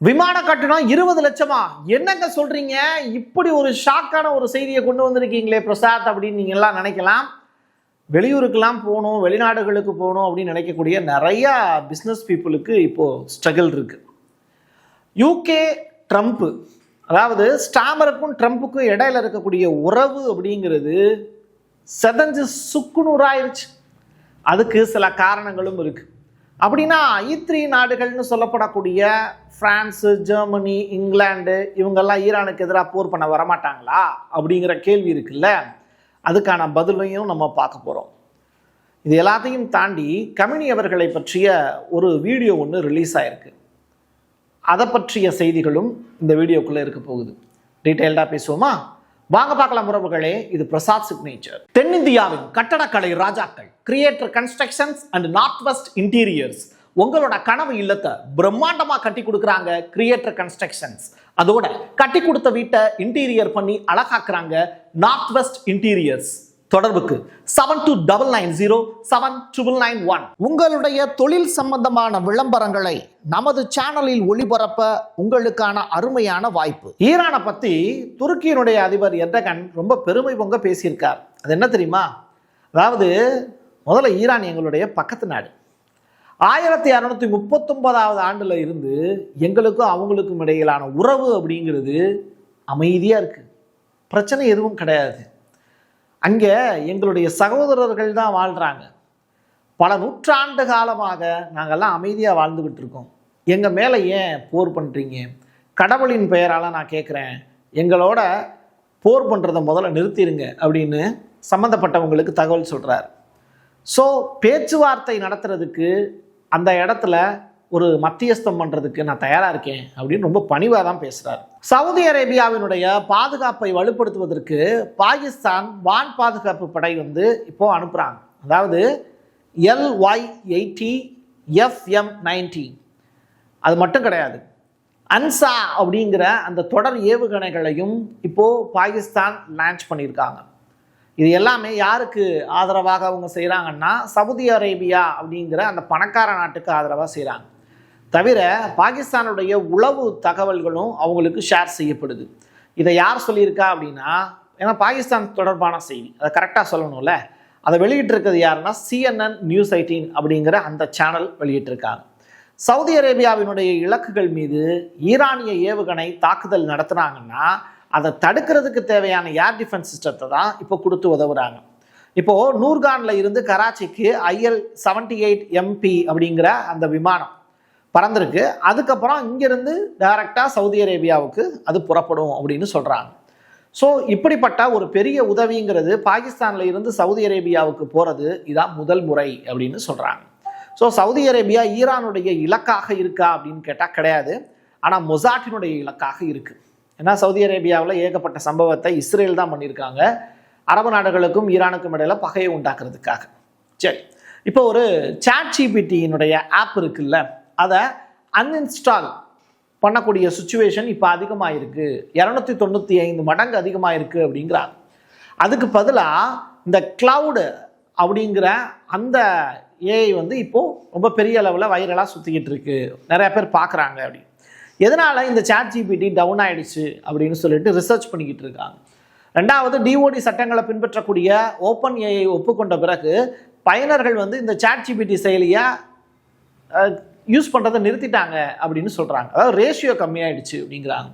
விமான கட்டணம் 20 லட்சமா? என்னங்க சொல்றீங்க? இப்படி ஒரு ஷாக்கான ஒரு செய்தியை கொண்டு வந்திருக்கீங்களே பிரசாத் அப்படின்னு நீங்க எல்லாம் நினைக்கலாம். வெளியூருக்கெல்லாம் போகணும், வெளிநாடுகளுக்கு போகணும் அப்படின்னு நினைக்கக்கூடிய நிறைய பிஸ்னஸ் பீப்புளுக்கு இப்போ ஸ்ட்ரகிள் இருக்கு. யூகே ட்ரம்ப், அதாவது ஸ்டாமருக்கும் ட்ரம்ப்புக்கும் இடையில இருக்கக்கூடிய உறவு அப்படிங்கிறது செதஞ்சு சுக்குநூறாயிருச்சு. அதுக்கு சில காரணங்களும் இருக்கு. அப்படின்னா E3 நாடுகள்னு சொல்லப்படக்கூடிய பிரான்ஸு, ஜெர்மனி, இங்கிலாந்து இவங்கெல்லாம் ஈரானுக்கு எதிராக போர் பண்ண வரமாட்டாங்களா அப்படிங்கிற கேள்வி இருக்குல்ல. அதுக்கான பதிலையும் நம்ம பார்க்க போகிறோம். இது எல்லாத்தையும் தாண்டி கமினி அவர்களை பற்றிய ஒரு வீடியோ ஒன்று ரிலீஸ் ஆயிருக்கு. அதை பற்றிய செய்திகளும் இந்த வீடியோக்குள்ளே இருக்க போகுது. டீட்டெயில்டாக பேசுவோமா? வாங்க பார்க்கலாம் உறவுகளே. இது பிரசாத் சிக்னேச்சர். தென்னிந்தியாவின் கட்டடக்கலை ராஜாக்கள் creator constructions and north west interiors உங்களோட கனவு இல்லத்தை பிரம்மாண்டமா கட்டி கொடுக்குறாங்க கிரியேட்டர் கன்ஸ்ட்ரக்ஷன்ஸ். அதோட கட்டி கொடுத்த வீட்டை இன்டீரியர் பண்ணி அழகாக்குறாங்க நார்த் வெஸ்ட் இன்டீரியர்ஸ். தொடர்புக்கு 72907991. உங்களுடைய தொழில் சம்பந்தமான விளம்பரங்களை நமது சேனலில் ஒளிபரப்ப உங்களுக்கான அருமையான வாய்ப்பு. ஈரானை பத்தி துருக்கியினுடைய அதிபர் எர்டகன் ரொம்ப பெருமை பொங்க பேசியிருக்கார். அது என்ன தெரியுமா? அதாவது முதல்ல ஈரான் எங்களுடைய பக்கத்து நாடு. 1639 ஆண்டுல இருந்து எங்களுக்கும் அவங்களுக்கும் இடையிலான உறவு அப்படிங்கிறது அமைதியா இருக்கு. பிரச்சனை எதுவும் கிடையாது. அங்கே எங்களுடைய சகோதரர்கள் தான் வாழ்கிறாங்க. பல நூற்றாண்டு காலமாக நாங்கள்லாம் அமைதியாக வாழ்ந்துக்கிட்டு இருக்கோம். எங்கள் மேலே ஏன் போர் பண்ணுறீங்க? கடவுளின் பெயரால் நான் கேட்குறேன், எங்களோட போர் பண்ணுறதை முதல்ல நிறுத்திடுங்க அப்படின்னு சம்மந்தப்பட்டவங்களுக்கு தகவல் சொல்கிறார். ஸோ பேச்சுவார்த்தை நடத்துறதுக்கு அந்த இடத்துல ஒரு மத்தியஸ்தம் பண்ணுறதுக்கு நான் தயாராக இருக்கேன் அப்படின்னு ரொம்ப பணிவாக தான் பேசுகிறார். சவுதி அரேபியாவினுடைய பாதுகாப்பை வலுப்படுத்துவதற்கு பாகிஸ்தான் வான் பாதுகாப்பு படை இப்போ அனுப்புகிறாங்க. அதாவது LY-80 FM-90. அது மட்டும் கிடையாது, அன்சா அப்படிங்கிற அந்த தொடர் ஏவுகணைகளையும் இப்போது பாகிஸ்தான் லான்ச் பண்ணியிருக்காங்க. இது எல்லாமே யாருக்கு ஆதரவாக அவங்க செய்கிறாங்கன்னா சவுதி அரேபியா அப்படிங்கிற அந்த பணக்கார நாட்டுக்கு ஆதரவாக செய்கிறாங்க. தவிர பாகிஸ்தானுடைய உளவு தகவல்களும் அவங்களுக்கு ஷேர் செய்யப்படுது. இதை யார் சொல்லியிருக்கா அப்படின்னா, ஏன்னா பாகிஸ்தான் தொடர்பான செய்தி, அதை கரெக்டாக சொல்லணும்ல. அதை வெளியிட்டிருக்கிறது யாருன்னா CNN News 18 அப்படிங்கிற அந்த சேனல் வெளியிட்டிருக்காங்க. சவுதி அரேபியாவினுடைய இலக்குகள் மீது ஈரானிய ஏவுகணை தாக்குதல் நடத்துனாங்கன்னா அதை தடுக்கிறதுக்கு தேவையான ஏர் டிஃபென்ஸ் சிஸ்டத்தை தான் இப்போ கொடுத்து உதவுறாங்க. இப்போது நூர்கானில் இருந்து கராச்சிக்கு IL-78 MP அப்படிங்கிற அந்த விமானம் பறந்திருக்கு. அதுக்கப்புறம் இங்கிருந்து டைரக்டாக சவுதி அரேபியாவுக்கு அது புறப்படும் அப்படின்னு சொல்கிறாங்க. ஸோ இப்படிப்பட்ட ஒரு பெரிய உதவிங்கிறது பாகிஸ்தானில் இருந்து சவுதி அரேபியாவுக்கு போகிறது இதான் முதல் முறை அப்படின்னு சொல்கிறாங்க. ஸோ சவுதி அரேபியா ஈரானுடைய இலக்காக இருக்கா அப்படின்னு கேட்டால் கிடையாது. ஆனால் மொசாட்டினுடைய இலக்காக இருக்குது. ஏன்னா சவுதி அரேபியாவில் ஏகப்பட்ட சம்பவத்தை இஸ்ரேல் தான் பண்ணியிருக்காங்க, அரபு நாடுகளுக்கும் ஈரானுக்கும் இடையில பகையை உண்டாக்குறதுக்காக. சரி, இப்போ ஒரு ChatGPTயினுடைய ஆப் இருக்குல்ல, அதை அன்இன்ஸ்டால் பண்ணக்கூடிய சுச்சுவேஷன் இப்போ அதிகமாக இருக்குது. 295 மடங்கு அதிகமாக இருக்குது அப்படிங்கிறாங்க. அதுக்கு பதிலாக இந்த கிளவுடு அப்படிங்கிற அந்த ஏஐ இப்போது ரொம்ப பெரிய அளவில் வைரலாக சுற்றிக்கிட்டு இருக்கு, நிறைய பேர் பார்க்குறாங்க. அப்படி எதனால் இந்த ChatGPT டவுன் ஆகிடுச்சு அப்படின்னு சொல்லிட்டு ரிசர்ச் பண்ணிக்கிட்டு இருக்காங்க. ரெண்டாவது, DOD சட்டங்களை பின்பற்றக்கூடிய ஓப்பன் ஏஐ ஒப்புக்கொண்ட பிறகு பயனர்கள் இந்த ChatGPT செயலியை யூஸ் பண்ணுறதை நிறுத்திட்டாங்க அப்படின்னு சொல்கிறாங்க. அதாவது ரேஷியோ கம்மியாயிடுச்சு அப்படிங்கிறாங்க.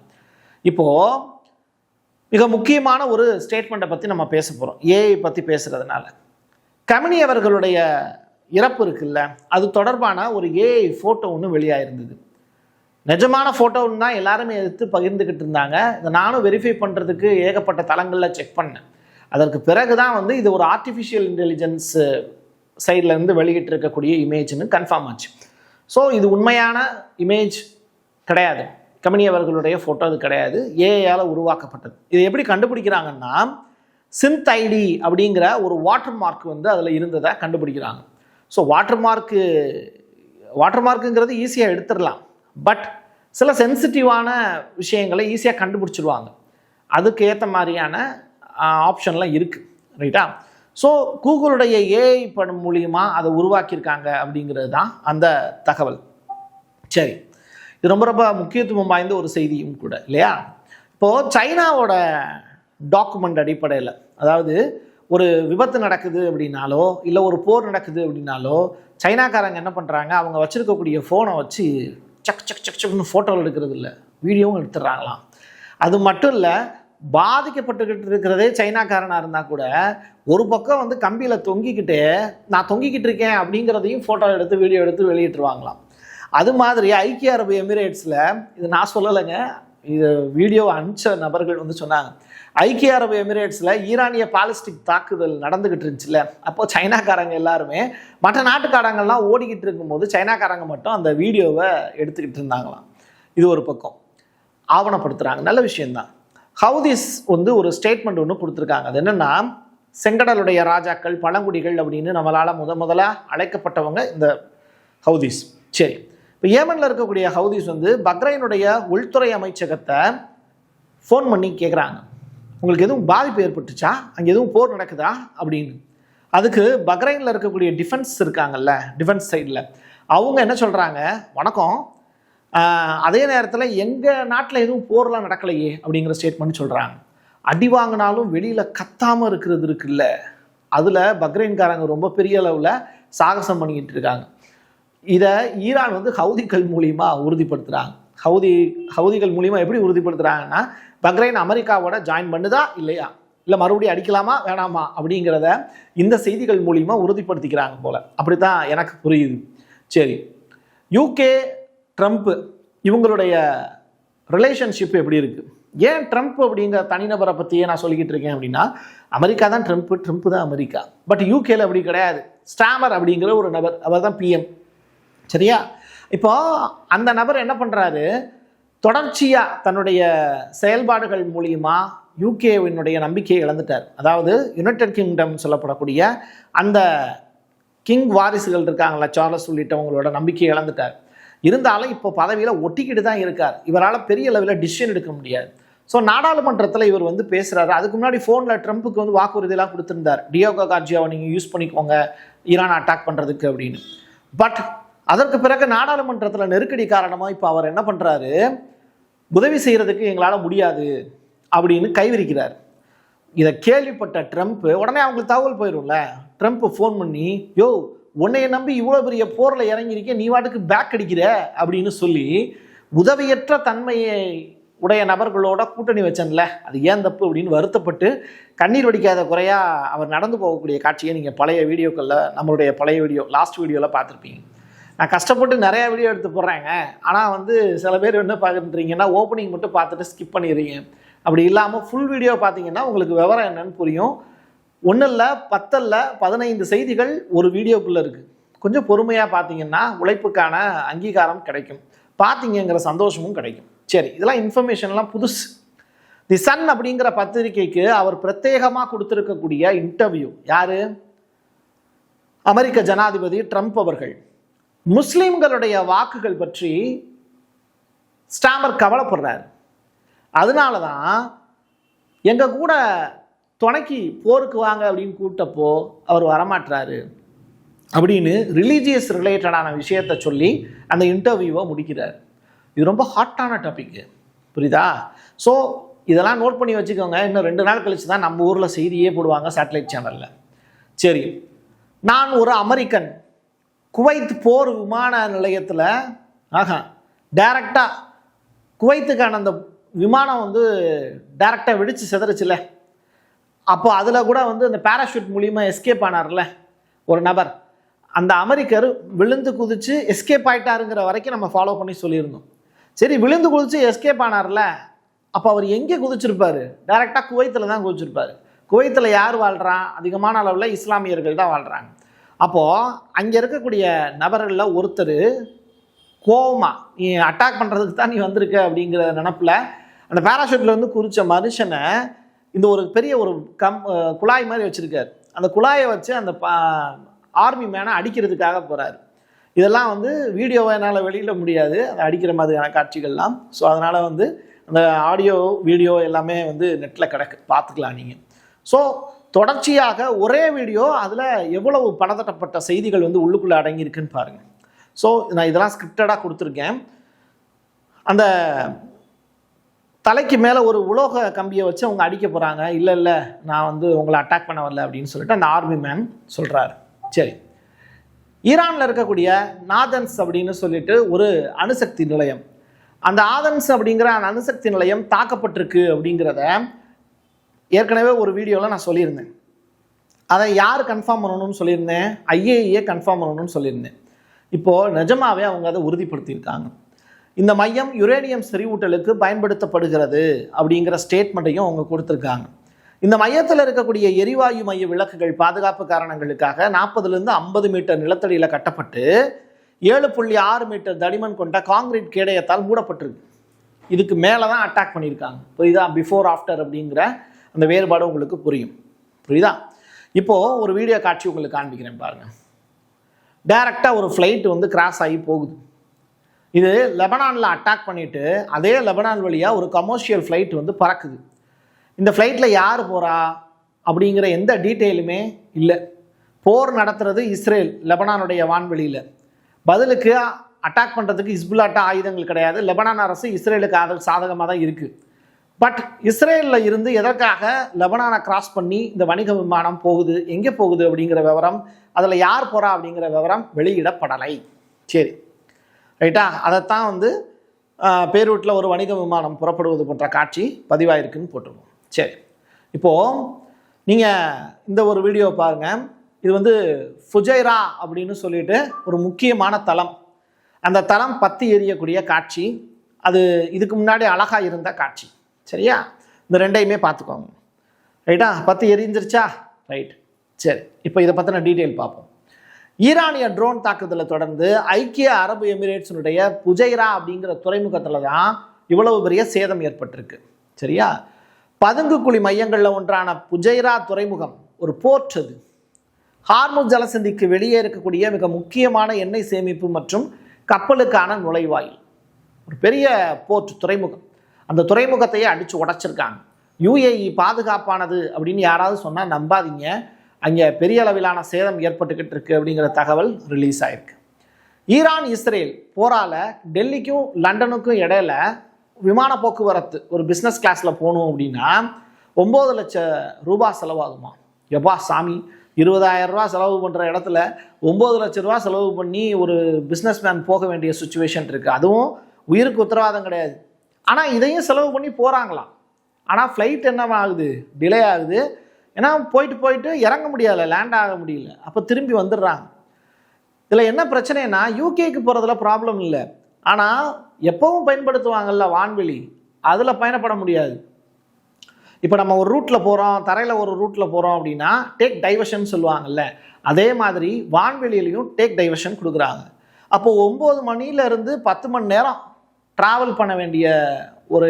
இப்போது மிக முக்கியமான ஒரு ஸ்டேட்மெண்ட்டை பற்றி நம்ம பேச போகிறோம். ஏஐ பற்றி பேசுகிறதுனால கமினி அவர்களுடைய இறப்பு இருக்குல்ல, அது தொடர்பான ஒரு ஏஐ ஃபோட்டோ ஒன்று வெளியாயிருந்தது. நிஜமான ஃபோட்டோன்னு தான் எல்லாருமே எடுத்து பகிர்ந்துக்கிட்டு இருந்தாங்க. இதை நானும் வெரிஃபை பண்ணுறதுக்கு ஏகப்பட்ட தளங்களில் செக் பண்ணேன். அதற்கு பிறகு தான் இது ஒரு ஆர்டிஃபிஷியல் இன்டெலிஜென்ஸ் சைட்லேருந்து வெளியிட்டு இருக்கக்கூடிய இமேஜ்னு கன்ஃபார்ம் ஆச்சு. ஸோ இது உண்மையான இமேஜ் கிடையாது, கமினி அவர்களுடைய ஃபோட்டோ அது கிடையாது, ஏஐயால் உருவாக்கப்பட்டது. இது எப்படி கண்டுபிடிக்கிறாங்கன்னா, சிந்த் ஐடி அப்படிங்கிற ஒரு வாட்டர் மார்க் அதில் இருந்ததை கண்டுபிடிக்கிறாங்க. ஸோ வாட்டர் மார்க்குங்கிறது ஈஸியாக எடுத்துடலாம், பட் சில சென்சிட்டிவான விஷயங்களை ஈஸியாக கண்டுபிடிச்சிடுவாங்க. அதுக்கு ஏற்ற மாதிரியான ஆப்ஷன்லாம் இருக்குது, ரைட்டா? ஸோ கூகுளுடைய ஏஐ படம் மூலியமாக அதை உருவாக்கியிருக்காங்க அப்படிங்கிறது தான் அந்த தகவல். சரி, இது ரொம்ப ரொம்ப முக்கியத்துவம் வாய்ந்த ஒரு செய்தியும் கூட இல்லையா. இப்போது சைனாவோட டாக்குமெண்ட் அடிப்படையில், அதாவது ஒரு விபத்து நடக்குது அப்படின்னாலோ இல்லை ஒரு போர் நடக்குது அப்படின்னாலோ சைனாக்காரங்க என்ன பண்ணுறாங்க, அவங்க வச்சுருக்கக்கூடிய ஃபோனை வச்சு சக் சக் சக் சக்னு ஃபோட்டோவில் எடுக்கிறது இல்லை, வீடியோவும் எடுத்துடுறாங்களாம். அது மட்டும் இல்லை, பாதிக்கப்பட்டுக்கிட்டு இருக்கிறதே சைனாக்காரனாக இருந்தால் கூட ஒரு பக்கம் வந்து கம்பியில் தொங்கிக்கிட்டே நான் தொங்கிக்கிட்டு இருக்கேன் அப்படிங்கிறதையும் ஃபோட்டோ எடுத்து வீடியோ எடுத்து வெளியிட்டுருவாங்களாம். அது மாதிரி ஐக்கிய அரபு எமிரேட்ஸில், இது நான் சொல்லலைங்க, இது வீடியோ அனுப்பிச்ச நபர்கள் வந்து சொன்னாங்க, ஐக்கிய அரபு எமிரேட்ஸில் ஈரானிய பாலிஸ்டிக் தாக்குதல் நடந்துக்கிட்டு இருந்துச்சுல்ல, அப்போது சைனாக்காரங்க எல்லாருமே மற்ற நாட்டுக்காரங்கள்லாம் ஓடிக்கிட்டு இருக்கும்போது சைனாக்காரங்க மட்டும் அந்த வீடியோவை எடுத்துக்கிட்டு இருந்தாங்களாம். இது ஒரு பக்கம் ஆவணப்படுத்துகிறாங்க, நல்ல விஷயந்தான். ஹவுதிஸ் வந்து ஒரு ஸ்டேட்மெண்ட் ஒன்று கொடுத்துருக்காங்க. அது என்னென்னா, செங்கடலுடைய ராஜாக்கள் பழங்குடிகள் அப்படின்னு நம்மளால் முதலாக அழைக்கப்பட்டவங்க இந்த ஹவுதிஸ். சரி, இப்போ ஏமனில் இருக்கக்கூடிய ஹவுதிஸ் வந்து பக்ரைனுடைய உள்துறை அமைச்சகத்தை ஃபோன் பண்ணி கேட்குறாங்க, உங்களுக்கு எதுவும் பாதிப்பு ஏற்பட்டுச்சா, அங்கே எதுவும் போர் நடக்குதா அப்படின்னு. அதுக்கு பக்ரைனில் இருக்கக்கூடிய டிஃபென்ஸ் இருக்காங்கல்ல, டிஃபென்ஸ் சைடில் அவங்க என்ன சொல்கிறாங்க, வணக்கம், அதே நேரத்தில் எங்கள் நாட்டில் எதுவும் போர்லாம் நடக்கலையே அப்படிங்கிற ஸ்டேட்மெண்ட் சொல்கிறாங்க. அடி வாங்கினாலும் வெளியில் கத்தாமல் இருக்கிறது இருக்குல்ல, அதில் பக்ரைன்காரங்க ரொம்ப பெரிய அளவில் சாகசம் பண்ணிக்கிட்டு இருக்காங்க. இதை ஈரான் வந்து ஹவுதிகள் மூலிமா உறுதிப்படுத்துகிறாங்க. ஹவுதிகள் மூலிமா எப்படி உறுதிப்படுத்துகிறாங்கன்னா, பக்ரைன் அமெரிக்காவோட ஜாயின் பண்ணுதா இல்லையா, இல்லை மறுபடியும் அடிக்கலாமா வேணாமா அப்படிங்கிறத இந்த செய்திகள் மூலிமா உறுதிப்படுத்திக்கிறாங்க போல், அப்படித்தான் எனக்கு புரியுது. சரி, யூகே ட்ரம்ப் இவங்களுடைய ரிலேஷன்ஷிப் எப்படி இருக்குது? ஏன் ட்ரம்ப் அப்படிங்கிற தனிநபரை பற்றியே நான் சொல்லிக்கிட்டு இருக்கேன் அப்படின்னா, அமெரிக்கா தான் ட்ரம்ப், ட்ரம்ப் தான் அமெரிக்கா. பட் யூகேல அப்படி கிடையாது. ஸ்டாமர் அப்படிங்கிற ஒரு நபர், அவர் தான் பிஎம். சரியா, இப்போ அந்த நபர் என்ன பண்ணுறாரு, தொடர்ச்சியாக தன்னுடைய செயல்பாடுகள் மூலிமா யூகேவினுடைய நம்பிக்கையை இழந்துட்டார். அதாவது யுனைடெட் கிங்டம் சொல்லப்படக்கூடிய அந்த கிங் வாரிசுகள் இருக்காங்களா, சார்லஸ் உள்ளிட்டவங்களோட நம்பிக்கையை இழந்துட்டார். இருந்தாலும் இப்போ பதவியில் ஒட்டிக்கிட்டு தான் இருக்கார். இவரால் பெரிய அளவில் டிசிஷன் எடுக்க முடியாது. ஸோ நாடாளுமன்றத்தில் இவர் வந்து பேசுகிறாரு. அதுக்கு முன்னாடி ஃபோனில் ட்ரம்ப்புக்கு வந்து வாக்குறுதியெல்லாம் கொடுத்துருந்தார், டியோகோ கார்ஜியாவை நீங்கள் யூஸ் பண்ணிக்கோங்க ஈரான் அட்டாக் பண்ணுறதுக்கு அப்படின்னு. பட் அதற்கு பிறகு நாடாளுமன்றத்தில் நெருக்கடி காரணமாக இப்போ அவர் என்ன பண்ணுறாரு, உதவி செய்கிறதுக்கு எங்களால் முடியாது அப்படின்னு கைவிரிக்கிறார். இதை கேள்விப்பட்ட ட்ரம்ப் உடனே அவங்களுக்கு தகவல் போயிடும்ல, ட்ரம்ப் ஃபோன் பண்ணி, யோ உன்னைய நம்பி இவ்வளோ பெரிய போரில் இறங்கியிருக்கேன், நீ வாட்டுக்கு பேக் அடிக்கிற அப்படின்னு சொல்லி உதவியற்ற தன்மையை உடைய நபர்களோட கூட்டணி வச்சன்ல, அது ஏன் தப்பு அப்படின்னு வருத்தப்பட்டு கண்ணீர் வடிக்காத குறையா அவர் நடந்து போகக்கூடிய காட்சியை நீங்கள் பழைய வீடியோக்களில், நம்மளுடைய பழைய வீடியோ லாஸ்ட் வீடியோவில் பார்த்துருப்பீங்க. நான் கஷ்டப்பட்டு நிறையா வீடியோ எடுத்து போடுறேங்க, ஆனால் வந்து சில பேர் என்ன பார்க்குறீங்கன்னா ஓப்பனிங் மட்டும் பார்த்துட்டு ஸ்கிப் பண்ணிடுறீங்க. அப்படி இல்லாமல் ஃபுல் வீடியோ பார்த்தீங்கன்னா உங்களுக்கு விவரம் என்னன்னு புரியும். 1 இல்லை 10 இல்லை 15 செய்திகள் ஒரு வீடியோக்குள்ளே இருக்குது. கொஞ்சம் பொறுமையாக பார்த்தீங்கன்னா உழைப்புக்கான அங்கீகாரம் கிடைக்கும், பார்த்தீங்கிற சந்தோஷமும் கிடைக்கும். சரி, இதெல்லாம் இன்ஃபர்மேஷன்லாம் புதுசு. தி சன் அப்படிங்கிற பத்திரிகைக்கு அவர் பிரத்யேகமாக கொடுத்துருக்கக்கூடிய இன்டர்வியூ, யார், அமெரிக்க ஜனாதிபதி ட்ரம்ப் அவர்கள் முஸ்லீம்களுடைய வாக்குகள் பற்றி ஸ்டாமர் கவலைப்படுறார். அதனால தான் எங்கள் கூட துணைக்கு போருக்கு வாங்க அப்படின்னு கூப்பிட்டப்போ அவர் வரமாட்டுறாரு அப்படின்னு ரிலீஜியஸ் ரிலேட்டடான விஷயத்தை சொல்லி அந்த இன்டர்வியூவை முடிக்கிறார். இது ரொம்ப ஹாட்டான டாபிக், புரியுதா? ஸோ இதெல்லாம் நோட் பண்ணி வச்சுக்கோங்க. இன்னும் 2 நாள் கழிச்சு தான் நம்ம ஊரில் செய்தியே போடுவாங்க சேட்டலைட் சேனலில். சரி, நான் ஒரு அமெரிக்கன், குவைத் போர் விமான நிலையத்தில் டைரக்டாக குவைத்துக்கான அந்த விமானம் வந்து டைரக்டாக வெடித்து சிதறிச்சுல, அப்போ அதில் கூட வந்து அந்த பேராஷூட் மூலிமா எஸ்கேப் ஆனார்ல ஒரு நபர், அந்த அமெரிக்கர் விழுந்து குதித்து எஸ்கேப் ஆகிட்டாருங்கிற வரைக்கும் நம்ம ஃபாலோ பண்ணி சொல்லியிருந்தோம். சரி, விழுந்து குதித்து எஸ்கேப் ஆனார்ல, அப்போ அவர் எங்கே குதிச்சிருப்பார்? டைரெக்டாக குவைத்தில் தான் குதிச்சிருப்பார். குவைத்தில் யார் வாழ்கிறான்? அதிகமான அளவில் இஸ்லாமியர்கள் தான் வாழ்கிறாங்க. அப்போது அங்கே இருக்கக்கூடிய நபர்களில் ஒருத்தர் கோவமா, நீ அட்டாக் பண்ணுறதுக்கு தான் நீ வந்திருக்க அப்படிங்கிற நினப்பில் அந்த பேராஷூட்டில் வந்து குறித்த மனுஷனை இந்த ஒரு பெரிய ஒரு குழாய் மாதிரி வச்சுருக்கார். அந்த குழாயை வச்சு அந்த ஆர்மி மேனை அடிக்கிறதுக்காக போகிறார். இதெல்லாம் வந்து வீடியோவை என்னால் வெளியிட முடியாது, அதை அடிக்கிற மாதிரியான காட்சிகள்லாம். ஸோ அதனால் வந்து அந்த ஆடியோ வீடியோ எல்லாமே வந்து நெட்டில் கிடக்கு, பார்த்துக்கலாம் நீங்கள். ஸோ தொடர்ச்சியாக ஒரே வீடியோ, அதில் எவ்வளவு பலதட்டப்பட்ட செய்திகள் வந்து உள்ளுக்குள்ளே அடங்கியிருக்குன்னு பாருங்கள். ஸோ நான் இதெல்லாம் ஸ்கிரிப்டடாக கொடுத்துருக்கேன். அந்த தலைக்கு மேலே ஒரு உலோக கம்பியை வச்சு அவங்க அடிக்க போகிறாங்க. இல்லை இல்லை, நான் வந்து உங்களை அட்டாக் பண்ண வரல அப்படின்னு சொல்லிட்டு அந்த ஆர்மி மேன் சொல்கிறாரு. சரி, ஈரானில் இருக்கக்கூடிய நாதன்ஸ் அப்படின்னு சொல்லிட்டு ஒரு அணுசக்தி நிலையம், அந்த ஆதன்ஸ் அப்படிங்கிற அந்த அணுசக்தி நிலையம் தாக்கப்பட்டிருக்கு அப்படிங்கிறத ஏற்கனவே ஒரு வீடியோவில் நான் சொல்லியிருந்தேன். அதை யார் கன்ஃபார்ம் பண்ணணும்னு சொல்லியிருந்தேன்? IAEA கன்ஃபார்ம் பண்ணணும்னு சொல்லியிருந்தேன். இப்போது நிஜமாவே அவங்க அதை உறுதிப்படுத்தியிருக்காங்க. இந்த மையம் யுரேனியம் செறிவூட்டலுக்கு பயன்படுத்தப்படுகிறது அப்படிங்கிற ஸ்டேட்மெண்ட்டையும் அவங்க கொடுத்துருக்காங்க. இந்த மையத்தில் இருக்கக்கூடிய எரிவாயு மைய விளக்குகள் பாதுகாப்பு காரணங்களுக்காக 40லேருந்து 50 மீட்டர் நிலத்தடியில் கட்டப்பட்டு 7.6 மீட்டர் தடிமன் கொண்ட காங்கிரீட் கேடயத்தால் மூடப்பட்டிருக்கு. இதுக்கு மேலே தான் அட்டாக் பண்ணியிருக்காங்க. புரியுதா? பிஃபோர் ஆஃப்டர் அப்படிங்கிற அந்த வேறுபாடு உங்களுக்கு புரியுதா? இப்போது ஒரு வீடியோ காட்சி உங்களுக்கு காண்பிக்கிறேன் பாருங்கள். டைரெக்டாக ஒரு ஃப்ளைட் வந்து கிராஸ் ஆகி போகுது. இது லெபனானில் அட்டாக் பண்ணிவிட்டு அதே லெபனான் வழியாக ஒரு கமர்ஷியல் ஃப்ளைட் வந்து பறக்குது. இந்த ஃப்ளைட்டில் யார் போகிறா அப்படிங்கிற எந்த டீட்டெயிலுமே இல்லை. போர் நடத்துறது இஸ்ரேல் லெபனானுடைய வான்வெளியில். பதிலுக்கு அட்டாக் பண்ணுறதுக்கு ஹிஸ்புல்லாட்ட ஆயுதங்கள் கிடையாது. லெபனான் அரசு இஸ்ரேலுக்கு சாதகமாக தான் இருக்குது. பட் இஸ்ரேலில் இருந்து எதற்காக லெபனானை கிராஸ் பண்ணி இந்த வணிக விமானம் போகுது, எங்கே போகுது அப்படிங்கிற விவரம், அதில் யார் போகிறா அப்படிங்கிற விவரம் வெளியிடப்படலை. சரி, ரைட்டா? அதைத்தான் வந்து பேரூட்டில் ஒரு வணிக விமானம் புறப்படுவது போன்ற காட்சி பதிவாயிருக்குன்னு போட்டிருக்கோம். சரி, இப்போது நீங்கள் இந்த ஒரு வீடியோ பாருங்கள். இது வந்து ஃபுஜைரா அப்படின்னு சொல்லிட்டு ஒரு முக்கியமான தளம். அந்த தளம் பற்றி எரியக்கூடிய காட்சி. அது இதுக்கு முன்னாடி அழகாக இருந்த காட்சி. சரியா? இந்த ரெண்டையுமே பார்த்துக்கோங்க. ரைட்டா? பற்றி எரிஞ்சிருச்சா? ரைட். சரி, இப்போ இதை பற்றின டீட்டெயில் பார்ப்போம். ஈரானிய ட்ரோன் தாக்குதலை தொடர்ந்து ஐக்கிய அரபு எமிரேட்ஸினுடைய புஜைரா அப்படிங்கிற துறைமுகத்தில் தான் இவ்வளவு பெரிய சேதம் ஏற்பட்டிருக்கு. சரியா? பதுங்குக்குழி மையங்களில் ஒன்றான புஜைரா துறைமுகம் ஒரு போர்ட். அது ஹார்முஸ் ஜலசந்திக்கு வெளியே இருக்கக்கூடிய மிக முக்கியமான எண்ணெய் சேமிப்பு மற்றும் கப்பலுக்கான நுழைவாயில். ஒரு பெரிய போர்ட், துறைமுகம். அந்த துறைமுகத்தையே அடித்து உடைச்சிருக்காங்க. UAE பாதுகாப்பானது அப்படின்னு யாராவது சொன்னால் நம்பாதீங்க. அங்கே பெரிய அளவிலான சேதம் ஏற்பட்டுக்கிட்டு இருக்கு அப்படிங்கிற தகவல் ரிலீஸ் ஆயிருக்கு. ஈரான் இஸ்ரேல் போரால் டெல்லிக்கும் லண்டனுக்கும் இடையில விமான போக்குவரத்து ஒரு பிஸ்னஸ் கிளாஸில் போகணும் அப்படின்னா 9 லட்சம் ரூபாய் செலவாகுமா? எப்பா சாமி, 20,000 ரூபா செலவு பண்ணுற இடத்துல 9 லட்சம் ரூபா செலவு பண்ணி ஒரு பிஸ்னஸ் மேன் போக வேண்டிய சுச்சுவேஷன் இருக்குது. அதுவும் உயிருக்கு உத்தரவாதம் கிடையாது. ஆனால் இதையும் செலவு பண்ணி போகிறாங்களாம். ஆனால் ஃப்ளைட் என்ன ஆகுது? டிலே ஆகுது. ஏன்னா போயிட்டு இறங்க முடியலை, லேண்ட் ஆக முடியல. அப்போ திரும்பி வந்துடுறாங்க. இதில் என்ன பிரச்சனைனா, யூகேக்கு போகிறதுல ப்ராப்ளம் இல்லை. ஆனால் எப்பவும் பயன்படுத்துவாங்கள்ல வான்வெளி, அதில் பயணப்பட முடியாது. இப்போ நம்ம ஒரு ரூட்டில் போகிறோம், தரையில் ஒரு ரூட்டில் போகிறோம் அப்படின்னா டேக் டைவர்ஷன் சொல்லுவாங்கல்ல, அதே மாதிரி வான்வெளியிலையும் டேக் டைவர்ஷன் கொடுக்குறாங்க. அப்போது 9 மணிலேருந்து 10 மணி நேரம் ட்ராவல் பண்ண வேண்டிய ஒரு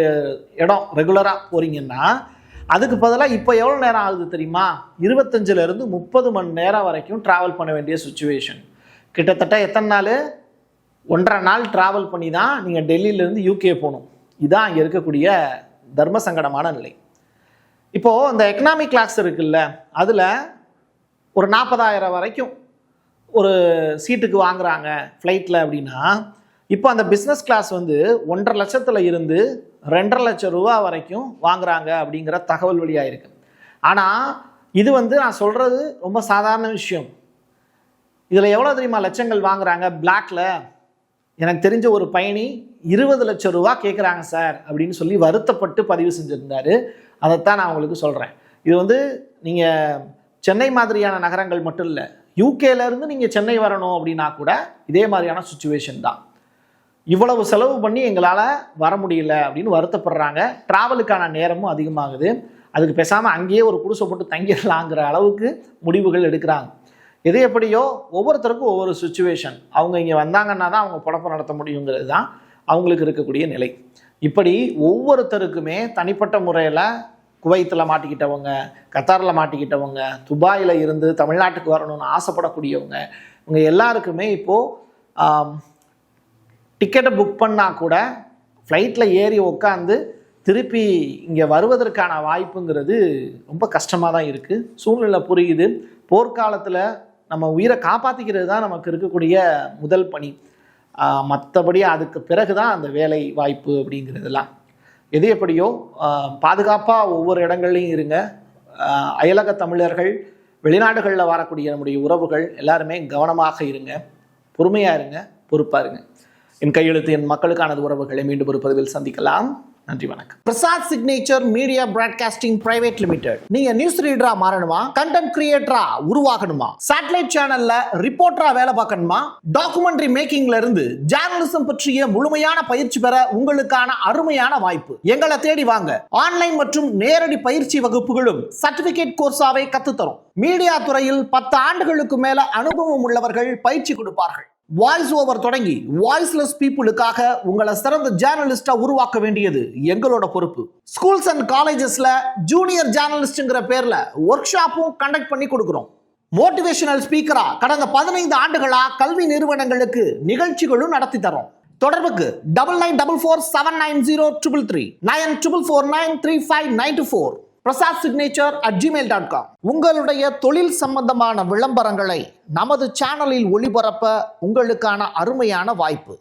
இடம் ரெகுலராக போகிறீங்கன்னா அதுக்கு பதிலாக இப்போ எவ்வளோ நேரம் ஆகுது தெரியுமா? 25லேருந்து 30 மணி நேரம் வரைக்கும் ட்ராவல் பண்ண வேண்டிய சுச்சுவேஷன். கிட்டத்தட்ட எத்தனை நாள்? 1.5 நாள் ட்ராவல் பண்ணி தான் நீங்கள் டெல்லியிலேருந்து UK போகணும். இதுதான் அங்கே இருக்கக்கூடிய தர்ம சங்கடமான நிலை. இப்போது இந்த எக்கனாமிக் கிளாஸ் இருக்குல்ல, அதில் ஒரு 40,000 வரைக்கும் ஒரு சீட்டுக்கு வாங்குறாங்க ஃப்ளைட்டில் அப்படின்னா, இப்போ அந்த பிஸ்னஸ் கிளாஸ் வந்து 1.5 லட்சத்தில் இருந்து 2.5 லட்சம் ரூபா வரைக்கும் வாங்குறாங்க அப்படிங்கிற தகவல் வெளியாயிருக்கு. ஆனால் இது வந்து நான் சொல்கிறது ரொம்ப சாதாரண விஷயம். இதில் எவ்வளோ தெரியுமா லட்சங்கள் வாங்குறாங்க பிளாக்ல? எனக்கு தெரிஞ்ச ஒரு பயணி 20 லட்சம் ரூபா கேட்குறாங்க சார் அப்படின்னு சொல்லி வருத்தப்பட்டு பதிவு செஞ்சுருந்தாரு. அதைத்தான் நான் உங்களுக்கு சொல்கிறேன். இது வந்து நீங்கள் சென்னை மாதிரியான நகரங்கள் மட்டும் இல்லை, யூகேலேருந்து நீங்கள் சென்னை வரணும் அப்படின்னா கூட இதே மாதிரியான சுச்சுவேஷன் தான். இவ்வளவு செலவு பண்ணி எங்களால் வர முடியல அப்படின்னு வருத்தப்படுறாங்க. ட்ராவலுக்கான நேரமும் அதிகமாகுது. அதுக்கு பேசாமல் அங்கேயே ஒரு குடிசை போட்டு தங்கிடலாங்கிற அளவுக்கு முடிவுகள் எடுக்கிறாங்க. எது எப்படியோ ஒவ்வொருத்தருக்கும் ஒவ்வொரு சுச்சுவேஷன். அவங்க இங்கே வந்தாங்கன்னா தான் அவங்க பொழப்ப நடத்த முடியுங்கிறது தான் அவங்களுக்கு இருக்கக்கூடிய நிலை. இப்படி ஒவ்வொருத்தருக்குமே தனிப்பட்ட முறையில் குவைத்தில் மாட்டிக்கிட்டவங்க, கத்தாரில் மாட்டிக்கிட்டவங்க, துபாயில் இருந்து தமிழ்நாட்டுக்கு வரணும்னு ஆசைப்படக்கூடியவங்க, இவங்க எல்லாருக்குமே இப்போது டிக்கெட்டை புக் பண்ணால் கூட ஃப்ளைட்டில் ஏறி உட்காந்து திருப்பி இங்கே வருவதற்கான வாய்ப்புங்கிறது ரொம்ப கஷ்டமாக தான் இருக்குது. சூழ்நிலை புரியுது. போர்க்காலத்தில் நம்ம உயிரை காப்பாற்றிக்கிறது தான் நமக்கு இருக்கக்கூடிய முதல் பணி. மற்றபடி அதுக்கு பிறகு தான் அந்த வேலை வாய்ப்பு அப்படிங்கிறதெல்லாம். எது எப்படியோ பாதுகாப்பாக ஒவ்வொரு இடங்கள்லையும் இருங்க. அயலக தமிழர்கள், வெளிநாடுகளில் வரக்கூடிய நம்முடைய உறவுகள் எல்லாருமே கவனமாக இருங்க, பொறுமையாக இருங்க, பொறுப்பாக இருங்க. என் கையெழுத்து என் மக்களுக்கானது உறவுகளை மீண்டும் ஒரு பதிவில் சந்திக்கலாம். நன்றி, வணக்கம். Prasad signature media broadcasting private limited. நீங்க நியூஸ் ரீடரா மாறணுமா, கண்டென்ட் கிரியேட்டரா உருவாகணுமா, சேட்டலைட் சேனல்ல ரிப்போர்ட்டரா வேலை பார்க்கணுமா, டாக்குமெண்ட்ரி மேக்கிங்ல இருந்து ஜேர்னலிசம் பற்றிய முழுமையான பயிற்சி பெற உங்களுக்கான அருமையான வாய்ப்பு. எங்களை தேடி வாங்க. ஆன்லைன் மற்றும் நேரடி பயிற்சி வகுப்புகளும் சர்டிபிகேட் கோர்ஸாவே கத்துத்தரும். மீடியா துறையில் 10 ஆண்டுகளுக்கு மேல அனுபவம் உள்ளவர்கள் பயிற்சி கொடுப்பார்கள். வாய்ஸ் ஓவர் தொடங்கி வாய்ஸ்லெஸ் பீப்புளுக்காக உங்களை சிறந்த ஜேர்னலிஸ்டா உருவாக்க வேண்டியது எங்களோட பொறுப்பு. ஸ்கூல்ஸ் அண்ட் காலேஜஸ்ல ஜூனியர் ஜேர்னலிஸ்ட்ங்கிற பேர்ல ஒர்க் ஷாப்பும் கண்டக்ட் பண்ணி கொடுக்கிறோம். மோட்டிவேஷனல் ஸ்பீக்கரா கடந்த 15 ஆண்டுகளா கல்வி நிறுவனங்களுக்கு நிகழ்ச்சிகளும் நடத்தி தரோம். தொடர்புக்கு 9944790333 94493594 prasadsignature@gmail.com. உங்களுடைய தொழில் சம்பந்தமான விளம்பரங்களை நமது சேனலில் ஒளிபரப்ப உங்களுக்கான அருமையான வாய்ப்பு.